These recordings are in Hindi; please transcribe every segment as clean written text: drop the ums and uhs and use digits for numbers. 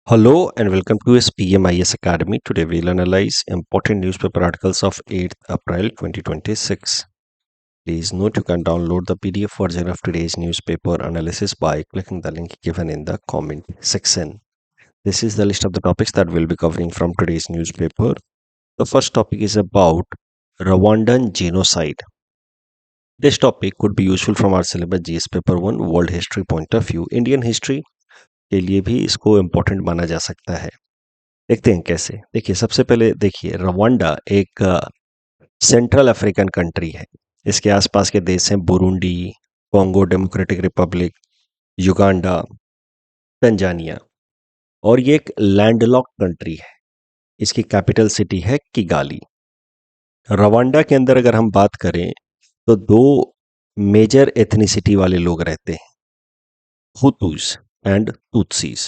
Hello and welcome to SPMIS Academy. Today we'll analyze important newspaper articles of 8th April 2026. Please note you can download the PDF version of today's newspaper analysis by clicking the link given in the comment section. This is the list of the topics that we'll be covering from today's newspaper. The first topic is about Rwandan genocide. This topic could be useful from our syllabus GS paper 1 world history point of view. Indian history के लिए भी इसको इम्पोर्टेंट माना जा सकता है। देखते हैं कैसे। देखिए सबसे पहले देखिए रवांडा एक सेंट्रल अफ्रीकन कंट्री है। इसके आसपास के देश हैं Burundi, Congo democratic Republic, Uganda, Tanzania और ये एक लैंडलॉक्ड कंट्री है। इसकी कैपिटल सिटी है किगाली। रवांडा के अंदर अगर हम बात करें तो दो मेजर एथनिसिटी वाले लोग रहते हैं, हुतूस एंड तुत्सीस।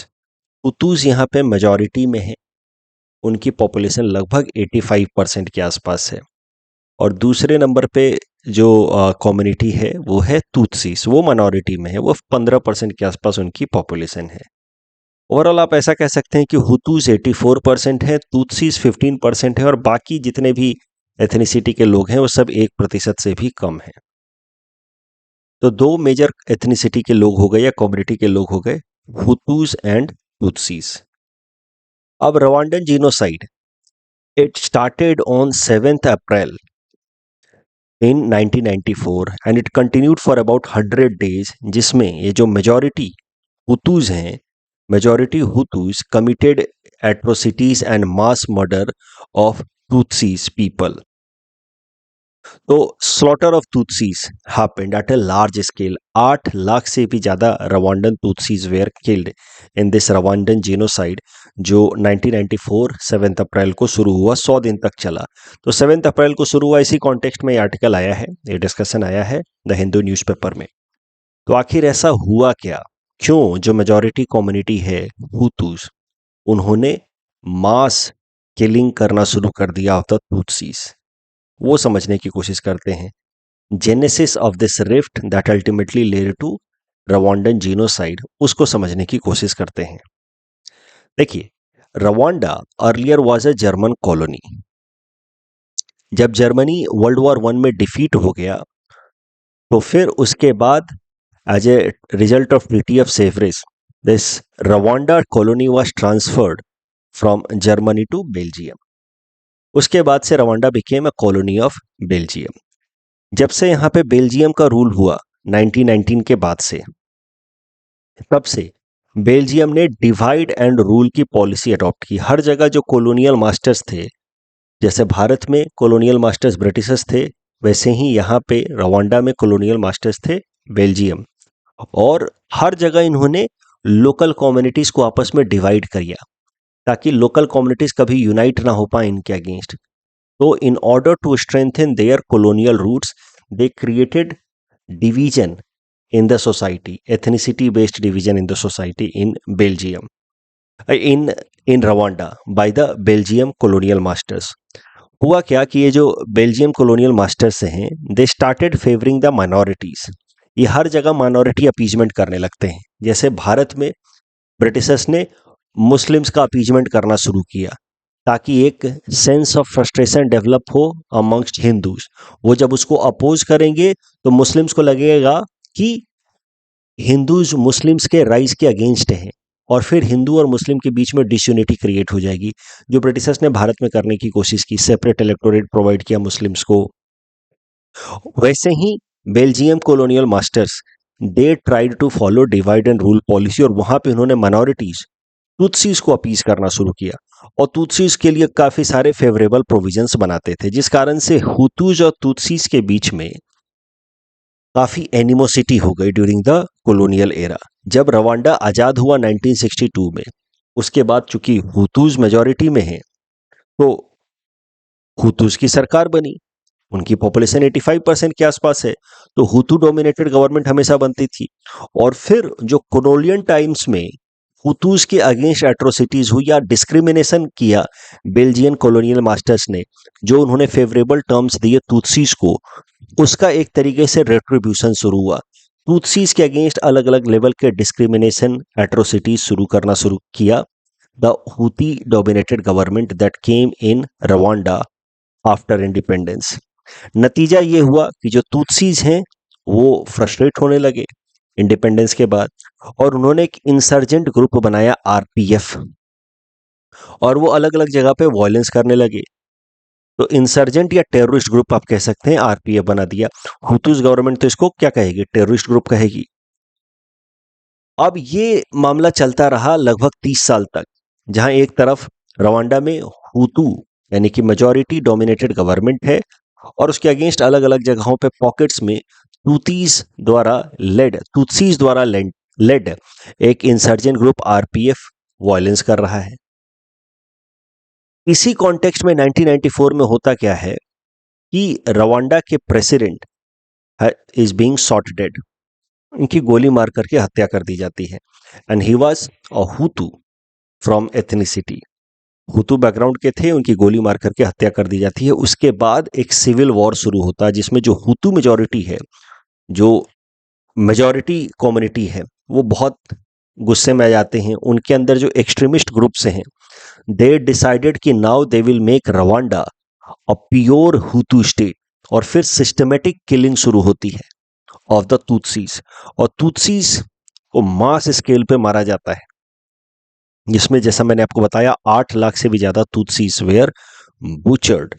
हुतूस यहाँ पे मेजॉरिटी में है, उनकी पॉपुलेशन लगभग 85% के आसपास है। और दूसरे नंबर पे जो कम्युनिटी है वो है तुत्सीस, वो माइनॉरिटी में है, वो 15% के आसपास उनकी पॉपुलेशन है। ओवरऑल आप ऐसा कह सकते हैं कि हुतूस 84% है, तुत्सीस 15% है और बाकी जितने भी एथनिसिटी के लोग हैं वो सब 1% से भी कम है। तो दो मेजर एथनिसिटी के लोग हो गए या कम्युनिटी के लोग हो गए, हुतूस एंड तुत्सीस। अब Rwandan genocide it started on 7th April in 1994 and it continued for about 100 days, जिसमें ये जो मेजॉरिटी हुतूस हैं, majority Hutus committed atrocities and mass murder of Tutsis people. तो slaughter of Tutsis happened at a large scale. 8 lakh से भी ज़्यादा Rwandan Tutsis were killed in this Rwandan genocide, जो 1994 7th अप्रैल को शुरू हुआ, 100 दिन तक चला। तो 7th अप्रैल को शुरू हुआ, इसी कॉन्टेक्स्ट में ये आर्टिकल आया है, ये डिस्कशन आया है द हिंदू न्यूज़पेपर में। तो आखिर ऐसा हुआ क्या, क्यों जो मेजॉरिटी कम्युनिटी है हुतूस, उन्होंने मास किलिंग करना शुरू कर दिया ऑफ द तुत्सीस, वो समझने की कोशिश करते हैं। Genesis of this rift that ultimately led to Rwandan genocide, उसको समझने की कोशिश करते हैं। देखिए Rwanda earlier was a German colony. जब जर्मनी वर्ल्ड वॉर 1 में डिफीट हो गया तो फिर उसके बाद as a result of treaty of Sevres this Rwanda colony was transferred from Germany to Belgium. उसके बाद से Rwanda became a colony of Belgium. जब से यहाँ पे बेल्जियम का रूल हुआ 1919 के बाद से, तब से बेल्जियम ने डिवाइड एंड रूल की पॉलिसी अडॉप्ट की। हर जगह जो कॉलोनियल मास्टर्स थे, जैसे भारत में कॉलोनियल मास्टर्स ब्रिटिशर्स थे, वैसे ही यहाँ पे रवांडा में कॉलोनियल मास्टर्स थे बेल्जियम। और हर जगह इन्होंने लोकल कम्युनिटीज को आपस में डिवाइड किया ताकि लोकल कम्युनिटीज कभी यूनाइट ना हो पाए इनके अगेंस्ट। तो in order to strengthen their colonial roots, they created division in the society, ethnicity-based division in the society in Belgium, in Rwanda by the Belgium colonial masters. हुआ क्या कि ये जो बेल्जियम कॉलोनियल मास्टर्स हैं, they started favouring the minorities. ये हर जगह माइनॉरिटी अपीजमेंट करने लगते हैं। जैसे भारत में ब्रिटिशर्स ने मुस्लिम्स का अपीजमेंट करना शुरू किया ताकि एक सेंस ऑफ फ्रस्ट्रेशन डेवलप हो अमंगस्ट हिंदूज। वो जब उसको अपोज करेंगे तो मुस्लिम्स को लगेगा कि हिंदूज मुस्लिम्स के राइज के अगेंस्ट हैं और फिर हिंदू और मुस्लिम के बीच में डिसयूनिटी क्रिएट हो जाएगी, जो ब्रिटिशर्स ने भारत में करने की कोशिश की, सेपरेट इलेक्टोरेट प्रोवाइड किया मुस्लिम्स को। वैसे ही Belgium colonial masters they tried to follow divide and rule policy, और वहां पे उन्होंने माइनॉरिटीज तुत्सीस को अपीज करना शुरू किया और तुत्सीस के लिए काफी सारे फेवरेबल प्रोविजंस बनाते थे, जिस कारण से हुतूस और तुत्सीस के बीच में काफी एनिमोसिटी हो गई ड्यूरिंग द कॉलोनियल एरा। जब रवांडा आजाद हुआ 1962 में, उसके बाद चूंकि हुतूस मेजॉरिटी में है तो हुतूस की सरकार बनी, उनकी पॉपुलेशन 85% के आसपास है, तो हुतू डोमिनेटेड गवर्नमेंट हमेशा बनती थी। और फिर जो कॉलोनियल टाइम्स में हुतूस के अगेंस्ट एट्रोसिटीज हुई या डिस्क्रिमिनेशन किया बेल्जियन कॉलोनियल मास्टर्स ने, जो उन्होंने फेवरेबल टर्म्स दिए तुत्सीस को, उसका एक तरीके से रेट्रीब्यूशन शुरू हुआ। तुत्सीस के अगेंस्ट अलग अलग लेवल के डिस्क्रिमिनेशन एट्रोसिटीज शुरू करना शुरू किया the Houthi dominated government that came in Rwanda after independence. नतीजा ये हुआ कि जो तुत्सीज हैं वो फ्रस्ट्रेट होने लगे इंडिपेंडेंस के बाद, और उन्होंने एक इंसर्जेंट ग्रुप बनाया आरपीएफ, और वो अलग अलग जगह पे वायलेंस करने लगे। तो इंसर्जेंट या टेररिस्ट ग्रुप आप कह सकते हैं, आरपीएफ बना दिया। हुतूस गवर्नमेंट तो इसको क्या कहेगी, टेररिस्ट ग्रुप कहेगी। अब ये मामला चलता रहा लगभग 30 साल तक, जहां एक तरफ रवांडा में हुतू यानी कि मेजॉरिटी डोमिनेटेड गवर्नमेंट है, और उसके अगेंस्ट अलग अलग जगहों पे पॉकेट्स में तुत्सीज द्वारा लेड एक इंसर्जेंट ग्रुप आरपीएफ वायलेंस कर रहा है। इसी कॉन्टेक्स्ट में 1994 में होता क्या है कि रवांडा के president is being shot dead, उनकी गोली मार करके हत्या कर दी जाती है। And he was a हुतू from ethnicity, हुतू background के थे, उनकी गोली मार करके हत्या कर दी जाती है। उसके बाद एक सिविल वॉर शुरू होता है, जिसमें जो हुतू मेजॉरिटी है, जो मेजॉरिटी कम्युनिटी है, वो बहुत गुस्से में आ जाते हैं। उनके अंदर जो एक्सट्रीमिस्ट ग्रुप्स हैं, दे डिसाइडेड कि now they will make Rwanda a pure हुतू state, और फिर सिस्टमेटिक किलिंग शुरू होती है ऑफ द तुत्सीज, और तुत्सीज को मास स्केल पे मारा जाता है, जिसमें जैसा मैंने आपको बताया 8 लाख से भी ज्यादा तुत्सीज where butchered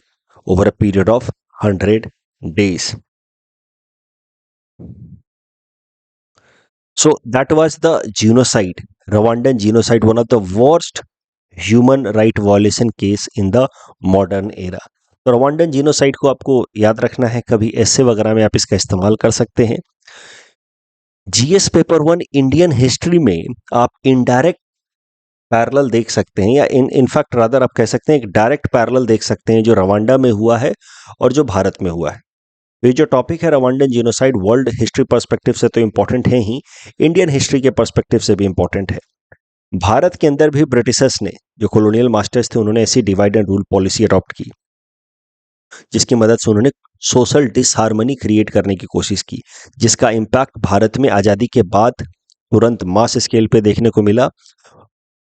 over a period of 100 days. So that was the genocide, Rwandan genocide, one of the worst human right violation case in the modern era. तो रवांडन जीनोसाइड को आपको याद रखना है, कभी ऐसे वगैरह में आप इसका इस्तेमाल कर सकते हैं। जीएस पेपर 1 इंडियन हिस्ट्री में आप इनडायरेक्ट पैरेलल देख सकते हैं, या इनफैक्ट रादर आप कह सकते हैं एक डायरेक्ट पैरेलल देख सकते हैं, जो रवांडा में हुआ है और जो भारत में हुआ है। ये जो टॉपिक है Rwandan genocide, world history perspective से तो इंपॉर्टेंट है ही, इंडियन हिस्ट्री के पर्सपेक्टिव से भी इंपॉर्टेंट है। भारत के अंदर भी ब्रिटिशर्स ने, जो कॉलोनियल मास्टर्स थे, उन्होंने ऐसी divide and rule policy adopt की, जिसकी मदद से उन्होंने सोशल डिसहार्मनी क्रिएट करने की कोशिश की, जिसका इम्पैक्ट भारत में आज़ादी के बाद तुरंत मास स्केल पे देखने को मिला।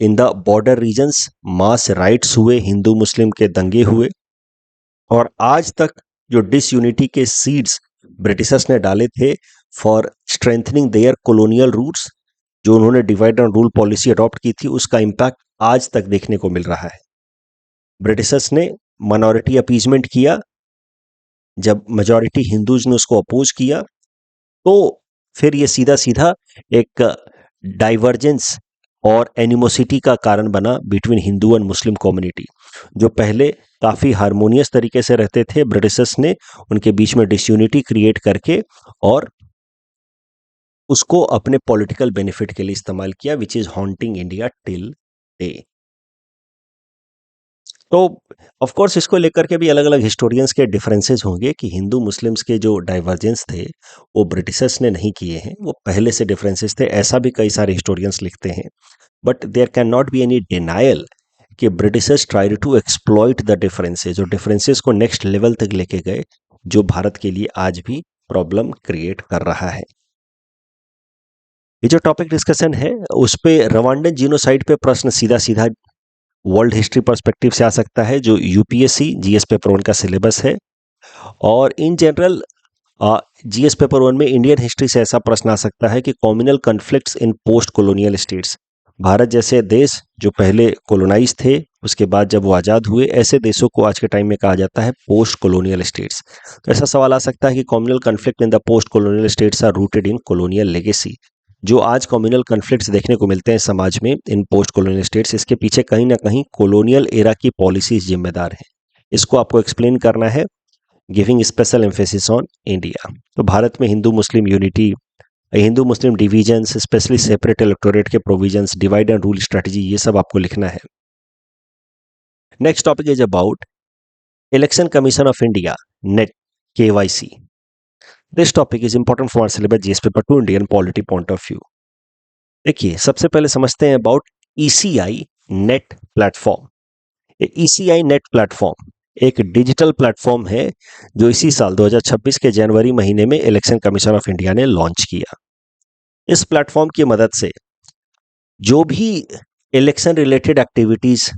In the border regions mass riots हुए, हिंदू मुस्लिम के दंगे हुए, और आज तक जो डिसयूनिटी के सीड्स ब्रिटिशर्स ने डाले थे for strengthening their colonial roots, जो उन्होंने divide and rule policy adopt की थी, उसका इम्पैक्ट आज तक देखने को मिल रहा है। ब्रिटिशर्स ने माइनॉरिटी अपीजमेंट किया, जब मेजॉरिटी हिंदूज ने उसको अपोज किया, तो फिर ये सीधा सीधा एक डाइवर्जेंस और एनिमोसिटी का कारण बना between Hindu and Muslim community. जो पहले काफ़ी हारमोनियस तरीके से रहते थे, ब्रिटिशर्स ने उनके बीच में डिसयूनिटी क्रिएट करके और उसको अपने पॉलिटिकल बेनिफिट के लिए इस्तेमाल किया, which is haunting India till day. तो ऑफ कोर्स इसको लेकर के भी अलग अलग हिस्टोरियंस के डिफरेंसेस होंगे कि हिंदू मुस्लिम्स के जो डाइवर्जेंस थे वो ब्रिटिशर्स ने नहीं किए हैं, वो पहले से डिफरेंसेस थे, ऐसा भी कई सारे हिस्टोरियंस लिखते हैं। But there can not be any denial कि Britishers tried to exploit the differences, और डिफरेंसेस को नेक्स्ट लेवल तक लेके गए, जो भारत के लिए आज भी प्रॉब्लम क्रिएट कर रहा है। ये जो टॉपिक डिस्कशन है उस पे रवांडन जीनोसाइड पे प्रश्न सीधा सीधा वर्ल्ड हिस्ट्री पर्सपेक्टिव से आ सकता है, जो यूपीएससी जीएस पेपर 1 का सिलेबस है। और इन जनरल जीएस पेपर 1 में इंडियन हिस्ट्री से ऐसा प्रश्न आ सकता है कि कॉम्युनल कन्फ्लिक्ट्स इन पोस्ट कॉलोनियल स्टेट्स, भारत जैसे देश जो पहले कॉलोनाइज थे, उसके बाद जब वो आज़ाद हुए, ऐसे देशों को आज के टाइम में कहा जाता है पोस्ट कॉलोनियल स्टेट्स। तो ऐसा सवाल आ सकता है कि communal conflict in the post colonial states are rooted in colonial legacy. जो आज कम्युनल कन्फ्लिक्ट्स देखने को मिलते हैं समाज में इन पोस्ट कॉलोनियल स्टेट्स, इसके पीछे कहीं ना कहीं कॉलोनियल एरा की पॉलिसीज जिम्मेदार है। इसको आपको एक्सप्लेन करना है, giving special emphasis on India. तो भारत में हिंदू मुस्लिम यूनिटी, हिंदू मुस्लिम डिवीजन्स, स्पेशली सेपरेट इलेक्टोरेट के provisions, divide and rule strategy, ये सब आपको लिखना है। Next topic is about election commission of India, net, KYC। This topic is important for syllabus GS paper 2 Indian polity point of view. देखिए, सबसे पहले समझते हैं about ECI net platform. ECI net platform एक डिजिटल प्लेटफॉर्म है जो इसी साल 2026 के जनवरी महीने में इलेक्शन कमीशन ऑफ इंडिया ने लॉन्च किया। इस प्लेटफॉर्म की मदद से जो भी इलेक्शन रिलेटेड एक्टिविटीज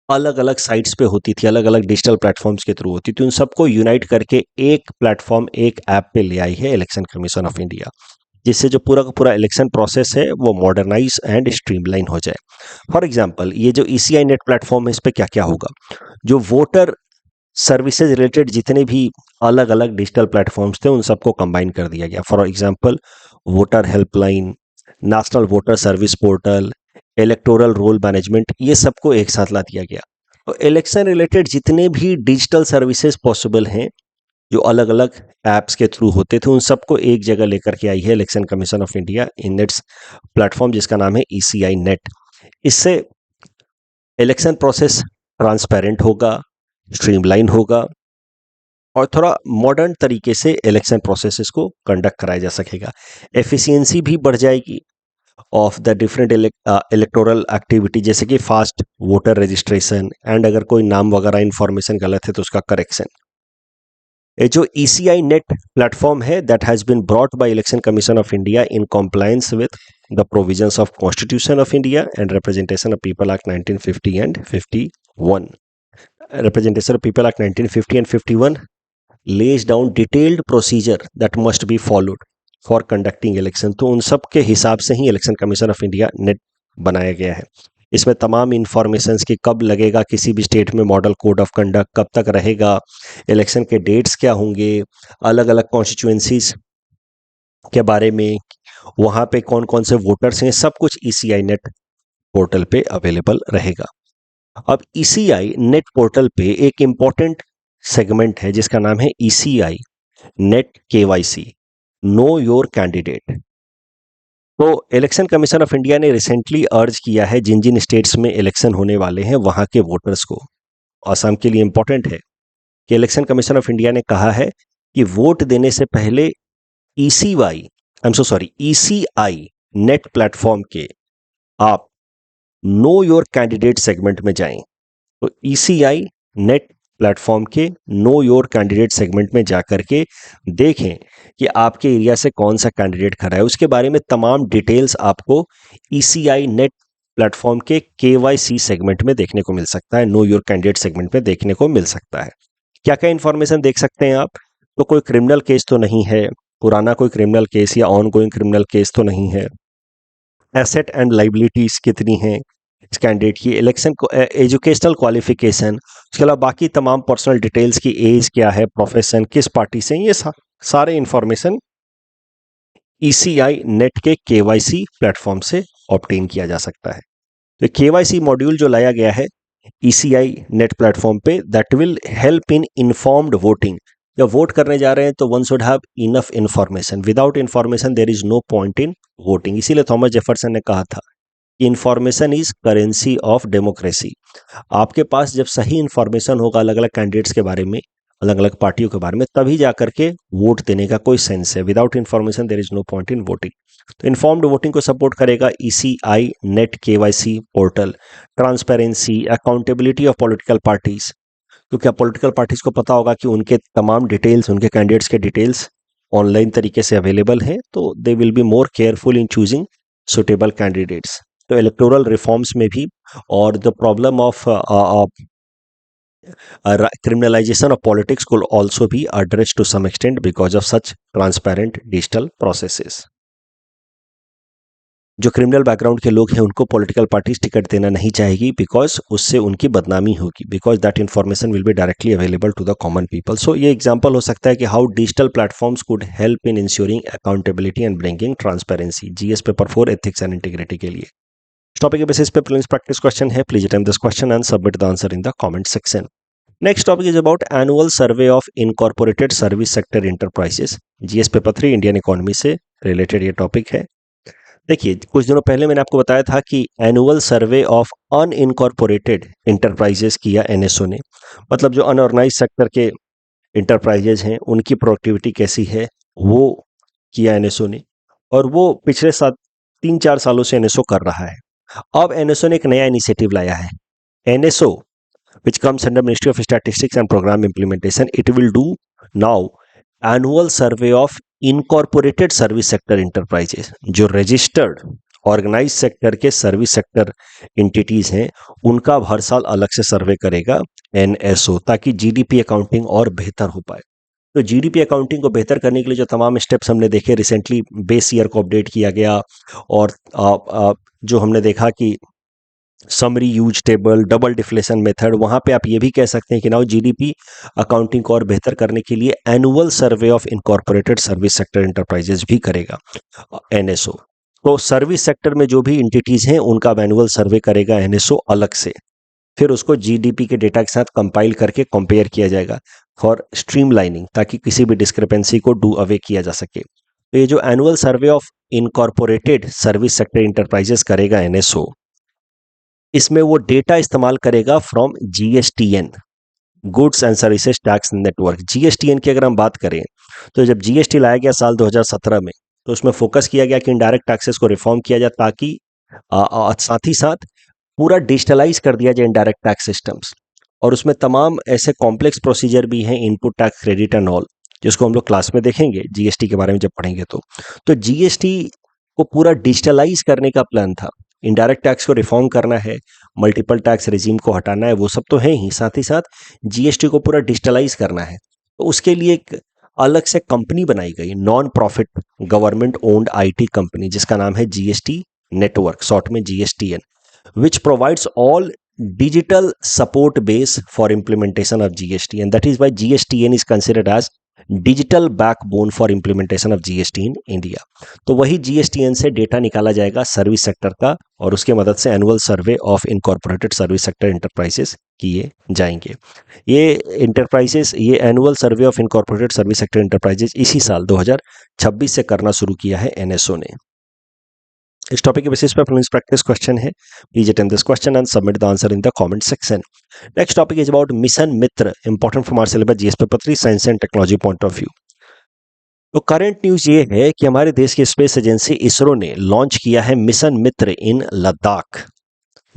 अलग अलग साइट्स पे होती थी, अलग अलग डिजिटल प्लेटफॉर्म्स के थ्रू होती थी, उन सबको यूनाइट करके एक प्लेटफॉर्म, एक ऐप पे ले आई है इलेक्शन कमीशन ऑफ इंडिया, जिससे जो पूरा का पूरा इलेक्शन प्रोसेस है वो मॉडर्नाइज एंड स्ट्रीमलाइन हो जाए। फॉर एग्जांपल, ये जो ईसीआई नेट प्लेटफॉर्म है, इस पे क्या क्या होगा, जो वोटर सर्विसेज रिलेटेड जितने भी अलग अलग डिजिटल प्लेटफॉर्म्स थे उन सबको कंबाइन कर दिया गया। For example, voter helpline, national voter service portal, electoral roll management, ये सबको एक साथ ला दिया गया। तो इलेक्शन रिलेटेड जितने भी डिजिटल सर्विसेज पॉसिबल हैं, जो अलग अलग ऐप्स के थ्रू होते थे, उन सबको एक जगह लेकर के आई है election commission of India in its platform, जिसका नाम है ईसीआई नेट। इससे इलेक्शन प्रोसेस ट्रांसपेरेंट होगा, स्ट्रीमलाइन होगा और थोड़ा मॉडर्न तरीके से इलेक्शन प्रोसेसेस को कंडक्ट कराया जा सकेगा। एफिशिएंसी भी बढ़ जाएगी of the different electoral activity, जैसे कि फास्ट वोटर रजिस्ट्रेशन एंड अगर कोई नाम वगैरह इंफॉर्मेशन गलत है तो उसका करेक्शन। ये जो ईसीआई नेट प्लेटफॉर्म है, that has been brought by election commission of India in compliance with the provisions of constitution of India and representation of people act 1950 and 51। Representation of people act 1950 and 51 lays down detailed procedure that must be followed for conducting election। तो उन सब के हिसाब से ही इलेक्शन कमीशन ऑफ इंडिया नेट बनाया गया है। इसमें तमाम इंफॉर्मेशन की कब लगेगा किसी भी स्टेट में मॉडल कोड ऑफ कंडक्ट, कब तक रहेगा, इलेक्शन के डेट्स क्या होंगे, अलग अलग कॉन्स्टिट्यूएंसीज के बारे में, वहाँ पे कौन कौन से वोटर्स हैं, सब कुछ ईसीआई नेट पोर्टल पे अवेलेबल रहेगा। अब ईसीआई नेट पोर्टल पे एक इम्पॉर्टेंट सेगमेंट है जिसका नाम है ECI net KYC, know your candidate. तो इलेक्शन कमीशन ऑफ इंडिया ने रिसेंटली अर्ज किया है जिन जिन स्टेट्स में इलेक्शन होने वाले हैं वहां के वोटर्स को, असम के लिए इंपॉर्टेंट है कि इलेक्शन कमीशन ऑफ इंडिया ने कहा है कि वोट देने से पहले ईसीआई नेट प्लेटफॉर्म के आप नो योर कैंडिडेट सेगमेंट में जाएं। तो ईसीआई नेट प्लेटफॉर्म के नो योर कैंडिडेट सेगमेंट में जाकर के देखें कि आपके एरिया से कौन सा कैंडिडेट खड़ा है, उसके बारे में तमाम डिटेल्स आपको ईसीआई नेट प्लेटफॉर्म के केवाईसी सेगमेंट में देखने को मिल सकता है, नो योर कैंडिडेट सेगमेंट में देखने को मिल सकता है। क्या क्या इंफॉर्मेशन देख सकते हैं आप? तो कोई क्रिमिनल केस तो नहीं है, पुराना कोई क्रिमिनल केस या ऑन गोइंग क्रिमिनल केस तो नहीं है, एसेट एंड लाइबिलिटीज कितनी हैं इस कैंडिडेट की, इलेक्शन को एजुकेशनल क्वालिफिकेशन, उसके अलावा बाकी तमाम पर्सनल डिटेल्स की, एज क्या है, प्रोफेशन, किस पार्टी से, ये सारे इंफॉर्मेशन ईसीआई नेट के केवाईसी प्लेटफॉर्म से ऑब्टेन किया जा सकता है। तो केवाईसी मॉड्यूल जो लाया गया है ईसीआई नेट प्लेटफॉर्म पे, that will help in informed voting. जब वोट करने जा रहे हैं तो one should have enough information, without information there is no point in voting. इसीलिए थॉमस जेफरसन ने कहा था information is currency of democracy. आपके पास जब सही इंफॉर्मेशन होगा अलग अलग कैंडिडेट्स के बारे में, अलग अलग पार्टियों के बारे में, तभी जाकर के वोट देने का कोई सेंस है। Without information there is no point in voting. तो इन्फॉर्म्ड वोटिंग को सपोर्ट करेगा ECI net KYC portal. Transparency, accountability of political parties, क्योंकि अब पॉलिटिकल पार्टीज को पता होगा कि उनके तमाम डिटेल्स, उनके कैंडिडेट्स के डिटेल्स ऑनलाइन तरीके से अवेलेबल हैं, तो they will be more careful in choosing suitable candidates. तो इलेक्टोरल रिफॉर्म्स में भी, और the problem of criminalization of politics could also be addressed to some extent because of such transparent digital processes। जो क्रिमिनल बैकग्राउंड के लोग हैं उनको पॉलिटिकल पार्टीज टिकट देना नहीं चाहेगी, बिकॉज उससे उनकी बदनामी होगी, because that information will be directly available to the common people. So ये एग्जांपल हो सकता है कि how digital platforms could help in ensuring accountability and bringing transparency, GS paper 4 ethics and integrity के लिए। इस टॉपिक के बेसिस पे प्रीलिम्स प्रैक्टिस क्वेश्चन है, please attempt this question and submit the answer in the comment section. Next topic is about annual survey of incorporated service sector enterprises, GS paper 3 Indian economy से रिलेटेड ये टॉपिक है। देखिए, कुछ दिनों पहले मैंने आपको बताया था कि annual survey of unincorporated enterprises किया एनएसओ ने, मतलब जो अनऑर्गेनाइज सेक्टर के इंटरप्राइजेज हैं उनकी प्रोडक्टिविटी कैसी है वो किया एनएसओ ने, और वो पिछले 3-4 सालों से एनएसओ कर रहा है। अब एनएसओ ने एक नया इनिशिएटिव लाया है, NSO which comes under Ministry of Statistics and Program Implementation, it will do now annual survey of incorporated service sector enterprises, जो registered ऑर्गेनाइज सेक्टर के सर्विस सेक्टर एंटिटीज हैं उनका हर साल अलग से सर्वे करेगा एनएसओ, ताकि जीडीपी अकाउंटिंग और बेहतर हो पाए। तो जीडीपी अकाउंटिंग को बेहतर करने के लिए जो तमाम स्टेप्स हमने देखे, रिसेंटली बेस ईयर को अपडेट किया गया, और जो हमने देखा कि summary use table, double deflation method, वहां पे आप ये भी कह सकते हैं कि नाउ जीडीपी अकाउंटिंग को और बेहतर करने के लिए annual survey of incorporated service sector enterprises भी करेगा एनएसओ। तो सर्विस सेक्टर में जो भी एंटिटीज हैं उनका एनुअल सर्वे करेगा एनएसओ अलग से, फिर उसको जीडीपी के डेटा के साथ कंपाइल करके कंपेयर किया जाएगा फॉर स्ट्रीमलाइनिंग, ताकि किसी भी डिस्क्रिपेंसी को डू अवे किया जा सके। तो ये जो annual survey of incorporated service sector enterprises करेगा एनएसओ, इसमें वो डेटा इस्तेमाल करेगा from GSTN, goods and services tax network. GSTN की अगर हम बात करें, तो जब जीएसटी लाया गया साल 2017 में, तो उसमें फोकस किया गया कि इनडायरेक्ट टैक्सेस को रिफॉर्म किया जाए, ताकि साथ ही साथ पूरा डिजिटलाइज कर दिया जाए इनडायरेक्ट टैक्स सिस्टम्स। और उसमें तमाम ऐसे कॉम्प्लेक्स प्रोसीजर भी हैं, input tax credit and all, जिसको हम लोग क्लास में देखेंगे जीएसटी के बारे में जब पढ़ेंगे। तो जीएसटी को पूरा डिजिटलाइज करने का प्लान था, इनडायरेक्ट टैक्स को रिफॉर्म करना है, मल्टीपल टैक्स रेजिम को हटाना है, वो सब तो है ही, साथ ही साथ जीएसटी को पूरा डिजिटलाइज करना है। तो उसके लिए एक अलग से कंपनी बनाई गई, non profit government owned IT company, जिसका नाम है जीएसटी नेटवर्क, शॉर्ट में GSTN, which provides all digital support base for implementation of GST, and that is why GSTN is considered as digital backbone for implementation of GST in India। तो वही GSTN से डेटा निकाला जाएगा सर्विस सेक्टर का, और उसके मदद से annual survey of incorporated service sector enterprises किए जाएंगे। ये इंटरप्राइजेस, ये annual survey of incorporated service sector enterprises इसी साल 2026 से करना शुरू किया है एनएसओ ने। इस टॉपिक के बेसिस पे फ्लुएंस प्रैक्टिस क्वेश्चन है, please attempt this question and submit the answer in the comment section. Next topic is about mission Mitra, important from our syllabus GS paper 3 science and technology point of view. तो करंट न्यूज ये है कि हमारे देश की स्पेस एजेंसी इसरो ने लॉन्च किया है मिशन मित्र इन लद्दाख,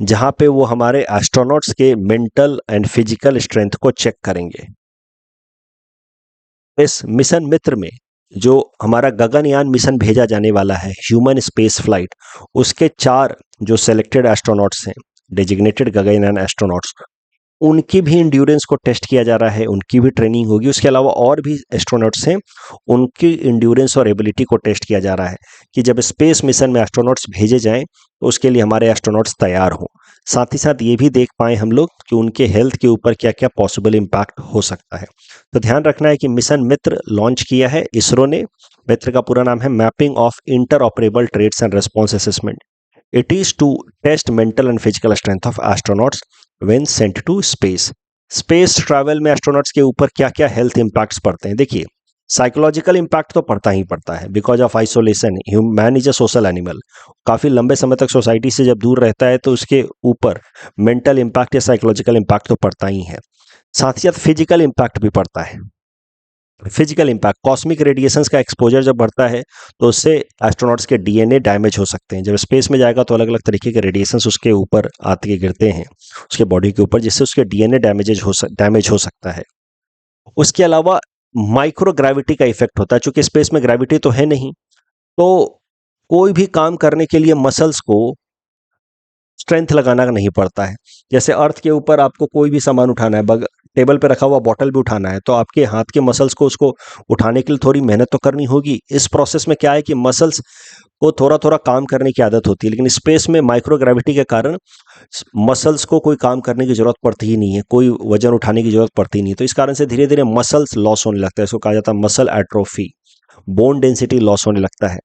जहां पे वो हमारे एस्ट्रोनॉट्स के मेंटल एंड फिजिकल स्ट्रेंथ को चेक करेंगे। इस मिशन मित्र में जो हमारा गगनयान मिशन भेजा जाने वाला है, ह्यूमन स्पेस फ्लाइट, उसके 4 जो सेलेक्टेड एस्ट्रोनॉट्स हैं, डेजिग्नेटेड गगनयान एस्ट्रोनॉट्स, उनकी भी इंड्योरेंस को टेस्ट किया जा रहा है, उनकी भी ट्रेनिंग होगी। उसके अलावा और भी एस्ट्रोनॉट्स हैं, उनकी इंड्योरेंस और एबिलिटी को टेस्ट किया जा रहा है कि जब स्पेस मिशन में एस्ट्रोनॉट्स भेजे जाएं तो उसके लिए हमारे एस्ट्रोनॉट्स तैयार हों। साथ ही साथ ये भी देख पाएं हम लोग कि उनके हेल्थ के ऊपर क्या क्या पॉसिबल इम्पैक्ट हो सकता है। तो ध्यान रखना है कि मिशन मित्र लॉन्च किया है इसरो ने। मित्र का पूरा नाम है mapping of interoperable trades and response assessment. It is to test mental and physical strength of astronauts when sent to space. Space travel में एस्ट्रोनॉट्स के ऊपर क्या क्या हेल्थ इंपैक्ट्स पड़ते हैं। देखिए, साइकोलॉजिकल इंपैक्ट तो पड़ता ही पड़ता है, because of isolation, man is a social animal. काफी लंबे समय तक सोसाइटी से जब दूर रहता है तो उसके ऊपर मेंटल इंपैक्ट या साइकोलॉजिकल इंपैक्ट तो पड़ता ही है। साथ ही साथ फिजिकल इंपैक्ट भी पड़ता है। फिजिकल इंपैक्ट, कॉस्मिक रेडिएशंस का एक्सपोजर जब बढ़ता है तो उससे एस्ट्रोनॉट्स के डीएनए डैमेज हो सकते हैं। जब स्पेस में जाएगा तो अलग अलग तरीके के रेडिएशंस उसके ऊपर आते गिरते हैं, उसके बॉडी के ऊपर, जिससे उसके डीएनए डैमेज हो सकता है। उसके अलावा माइक्रो ग्रेविटी का इफेक्ट होता है। चूंकि स्पेस में ग्रेविटी तो है नहीं, तो कोई भी काम करने के लिए मसल्स को स्ट्रेंथ लगाना नहीं पड़ता है। जैसे अर्थ के ऊपर आपको कोई भी सामान उठाना है, टेबल पे रखा हुआ बॉटल भी उठाना है, तो आपके हाथ के मसल्स को उसको उठाने के लिए थोड़ी मेहनत तो करनी होगी। इस प्रोसेस में क्या है कि मसल्स को थोड़ा थोड़ा काम करने की आदत होती है, लेकिन स्पेस में माइक्रो ग्रेविटी के कारण मसल्स को कोई काम करने की जरूरत पड़ती ही नहीं है, कोई वजन उठाने की जरूरत पड़ती नहीं है। तो इस कारण से धीरे धीरे मसल्स लॉस होने लगता है, इसको कहा जाता है muscle atrophy, bone density loss होने लगता है।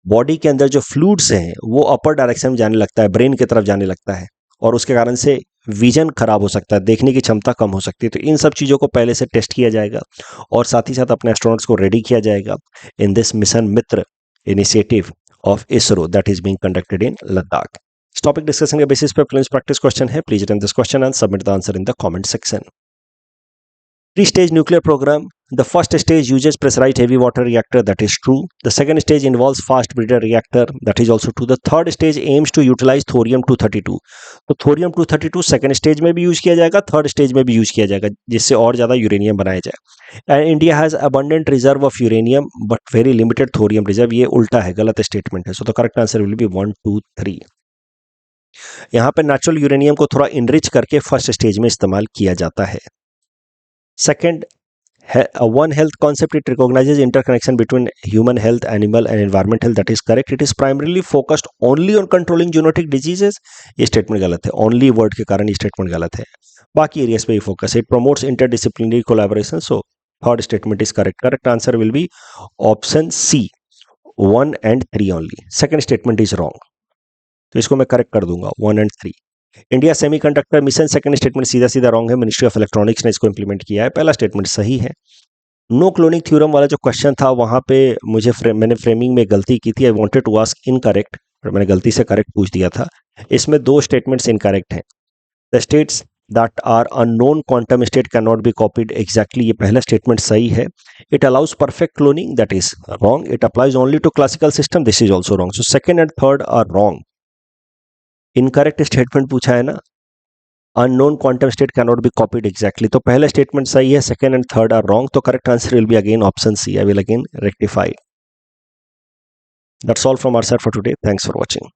बॉडी के अंदर जो फ्लूइड्स हैं वो अपर डायरेक्शन में जाने लगता है, ब्रेन की तरफ जाने लगता है, और उसके कारण से विजन खराब हो सकता है, देखने की क्षमता कम हो सकती है। तो इन सब चीज़ों को पहले से टेस्ट किया जाएगा और साथ ही साथ अपने एस्ट्रोनॉट्स को रेडी किया जाएगा in this mission Mitra initiative of ISRO that is being conducted in Ladakh. इस टॉपिक डिस्कशन के बेसिस पे प्रीलिम्स प्रैक्टिस क्वेश्चन है, please attempt this question and submit the answer in the comment section. Three-stage nuclear program. The first stage uses pressurized heavy water reactor, that is true. The second stage involves fast breeder reactor, that is also true. The third stage aims to utilize thorium-232. तो thorium-232 सेकंड स्टेज में भी यूज किया जाएगा, थर्ड स्टेज में भी यूज किया जाएगा, जिससे और ज्यादा यूरेनियम बनाया जाए. And India has abundant reserve of uranium but very limited thorium reserve. ये उल्टा है, गलत स्टेटमेंट है. So the correct answer will B 1, 2, 3. यहाँ पे नेचुरल यूरेनियम को थोड़ा इनरिच करके फर्स्ट स्टेज में इस्तेमाल किया जाता है. Second, One Health concept, it recognizes interconnection between human health, animal and environment health. That is correct. It is primarily focused only on controlling zoonotic diseases. ये स्टेटमेंट गलत है. Only वर्ड के कारण ये स्टेटमेंट गलत है. बाकी एरियाज पे ही फोकस है. It promotes interdisciplinary collaboration. So third statement is correct. Correct answer will be option C, 1 and 3 only. Second statement is wrong. तो इसको मैं करेक्ट कर दूंगा, 1 and 3. India semiconductor mission, second statement सीधा सीधा रॉन्ग है. मिनिस्ट्री ऑफ इलेक्ट्रॉनिक्स ने इसको इंप्लीमेंट किया है. पहला स्टेटमेंट सही है. नो क्लोनिंग थ्योरम वाला जो क्वेश्चन था वहां पे मैंने फ्रेमिंग में गलती की थी. I wanted to ask incorrect, मैंने गलती से करेक्ट पूछ दिया था. इसमें दो स्टेटमेंट्स इनकरेक्ट हैं. The states that are unknown quantum state can not be copied. Exactly ये पहला स्टेटमेंट सही है. It allows perfect cloning, that is wrong. It applies only to classical system, this is also wrong. So second and third are wrong. Incorrect statement पूछा है ना, unknown quantum state can not be copied. Exactly, तो पहला स्टेटमेंट सही है, second and third are wrong. तो correct answer will be again option C. I will again rectify. That's all from our side for today. Thanks for watching.